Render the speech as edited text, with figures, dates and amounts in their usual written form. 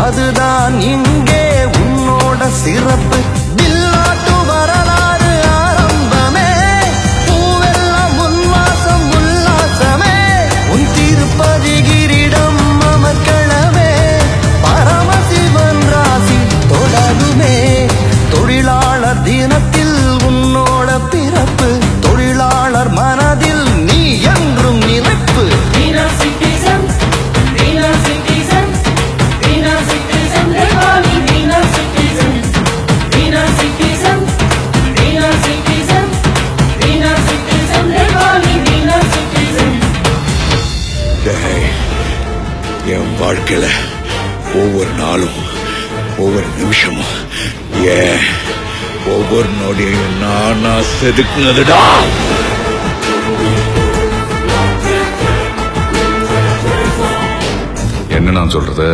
அதுதான் இங்கே உன்னோட சிறப்பு. வில்லாட்டு வரலாறு ஆரம்பமே, பூவெல்லாம் உன்வாசம் உல்லாசமே. உன் திருப்பதி கிரீடம் அமர்க்களமே, பரமசிவன் ராசி தொடருமே. தொழிலாளர் தினத்தில் உன்னோட பிறப்பு, தொழிலாளர் மனதில் நீ என்றும் நிலைப்பு. என் வாழ்க்கையில ஒவ்வொரு நாளும் ஒவ்வொரு நிமிஷமும் ஒவ்வொரு நொடியும் நானா செதுக்குனதுடா. என்ன நான் சொல்றது